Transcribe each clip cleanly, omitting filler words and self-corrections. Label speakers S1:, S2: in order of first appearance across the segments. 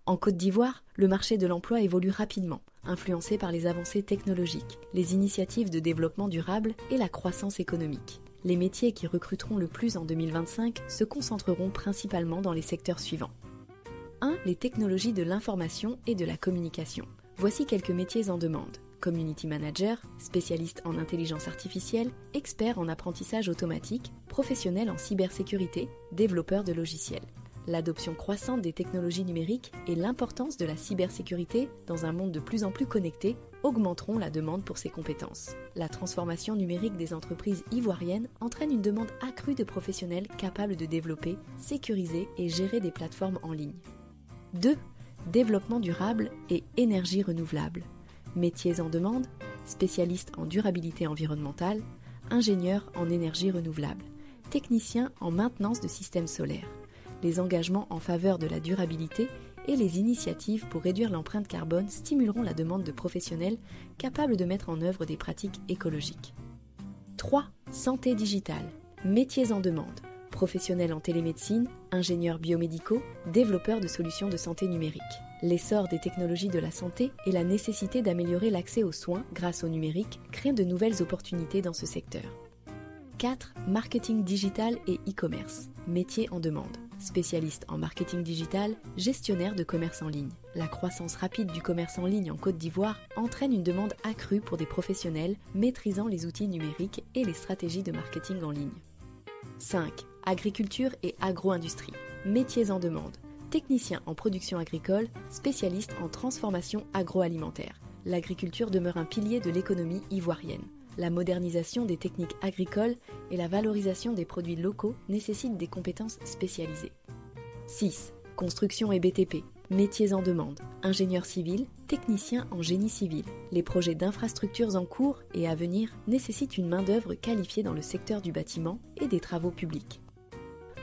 S1: En Côte d'Ivoire, le marché de l'emploi évolue rapidement, influencé par les avancées technologiques, les initiatives de développement durable et la croissance économique. Les métiers qui recruteront le plus en 2025 se concentreront principalement dans les secteurs suivants. 1. Les technologies de l'information et de la communication. Voici quelques métiers en demande. Community manager, spécialiste en intelligence artificielle, expert en apprentissage automatique, professionnel en cybersécurité, développeur de logiciels. L'adoption croissante des technologies numériques et l'importance de la cybersécurité dans un monde de plus en plus connecté augmenteront la demande pour ces compétences. La transformation numérique des entreprises ivoiriennes entraîne une demande accrue de professionnels capables de développer, sécuriser et gérer des plateformes en ligne. 2. Développement durable et énergie renouvelable. Métiers en demande, spécialiste en durabilité environnementale, ingénieur en énergie renouvelable, technicien en maintenance de systèmes solaires. Les engagements en faveur de la durabilité et les initiatives pour réduire l'empreinte carbone stimuleront la demande de professionnels capables de mettre en œuvre des pratiques écologiques. 3. Santé digitale. Métiers en demande. Professionnels en télémédecine, ingénieurs biomédicaux, développeurs de solutions de santé numérique. L'essor des technologies de la santé et la nécessité d'améliorer l'accès aux soins grâce au numérique créent de nouvelles opportunités dans ce secteur. 4. Marketing digital et e-commerce. Métiers en demande. Spécialiste en marketing digital, gestionnaire de commerce en ligne. La croissance rapide du commerce en ligne en Côte d'Ivoire entraîne une demande accrue pour des professionnels maîtrisant les outils numériques et les stratégies de marketing en ligne. 5. Agriculture et agro-industrie. Métiers en demande. Technicien en production agricole, spécialiste en transformation agroalimentaire. L'agriculture demeure un pilier de l'économie ivoirienne. La modernisation des techniques agricoles et la valorisation des produits locaux nécessitent des compétences spécialisées. 6. Construction et BTP. Métiers en demande. Ingénieur civil, technicien en génie civil. Les projets d'infrastructures en cours et à venir nécessitent une main-d'œuvre qualifiée dans le secteur du bâtiment et des travaux publics.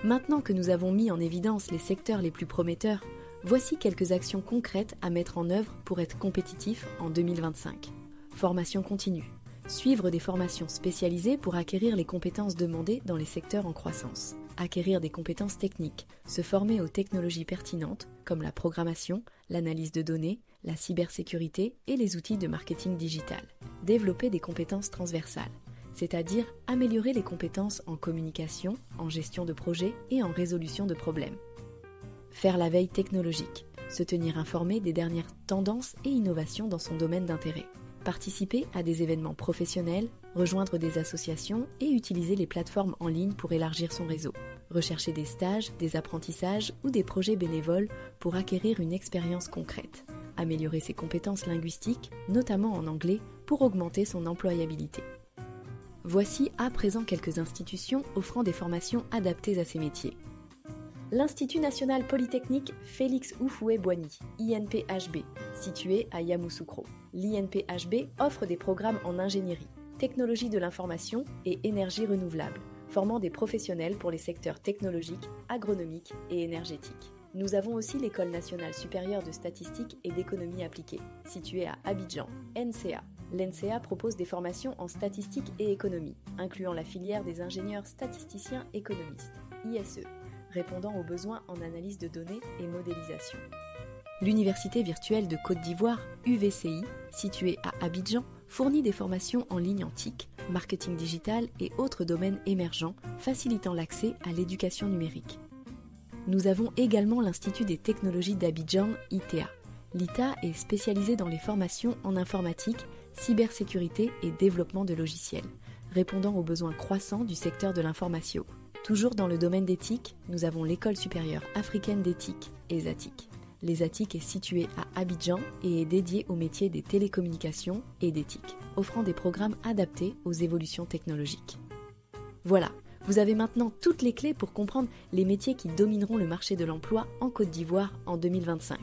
S1: Maintenant que nous avons mis en évidence les secteurs les plus prometteurs, voici quelques actions concrètes à mettre en œuvre pour être compétitifs en 2025. Formation continue. Suivre des formations spécialisées pour acquérir les compétences demandées dans les secteurs en croissance. Acquérir des compétences techniques, se former aux technologies pertinentes comme la programmation, l'analyse de données, la cybersécurité et les outils de marketing digital. Développer des compétences transversales, c'est-à-dire améliorer les compétences en communication, en gestion de projet et en résolution de problèmes. Faire la veille technologique, se tenir informé des dernières tendances et innovations dans son domaine d'intérêt. Participer à des événements professionnels, rejoindre des associations et utiliser les plateformes en ligne pour élargir son réseau. Rechercher des stages, des apprentissages ou des projets bénévoles pour acquérir une expérience concrète. Améliorer ses compétences linguistiques, notamment en anglais, pour augmenter son employabilité. Voici à présent quelques institutions offrant des formations adaptées à ces métiers. L'Institut national polytechnique Félix Houphouët-Boigny, INPHB, situé à Yamoussoukro. L'INPHB offre des programmes en ingénierie, technologie de l'information et énergie renouvelable, formant des professionnels pour les secteurs technologiques, agronomiques et énergétiques. Nous avons aussi l'École nationale supérieure de statistique et d'économie appliquée, située à Abidjan, NCA. L'NCA propose des formations en statistique et économie, incluant la filière des ingénieurs statisticiens économistes, ISE, répondant aux besoins en analyse de données et modélisation. L'Université virtuelle de Côte d'Ivoire, UVCI, située à Abidjan, fournit des formations en ligne en TIC, marketing digital et autres domaines émergents, facilitant l'accès à l'éducation numérique. Nous avons également l'Institut des technologies d'Abidjan, ITA. L'ITA est spécialisé dans les formations en informatique, cybersécurité et développement de logiciels, répondant aux besoins croissants du secteur de l'information. Toujours dans le domaine d'éthique, nous avons l'École supérieure africaine d'éthique, ESATIC. L'ESATIC est située à Abidjan et est dédiée au métier des télécommunications et d'éthique, offrant des programmes adaptés aux évolutions technologiques. Voilà, vous avez maintenant toutes les clés pour comprendre les métiers qui domineront le marché de l'emploi en Côte d'Ivoire en 2025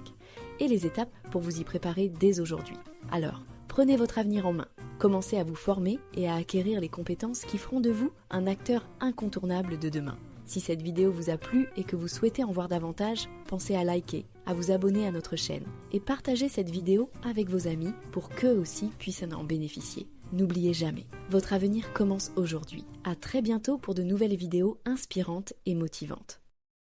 S1: et les étapes pour vous y préparer dès aujourd'hui. Alors, prenez votre avenir en main. Commencez à vous former et à acquérir les compétences qui feront de vous un acteur incontournable de demain. Si cette vidéo vous a plu et que vous souhaitez en voir davantage, pensez à liker, à vous abonner à notre chaîne et partagez cette vidéo avec vos amis pour qu'eux aussi puissent en bénéficier. N'oubliez jamais, votre avenir commence aujourd'hui. À très bientôt pour de nouvelles vidéos inspirantes et motivantes.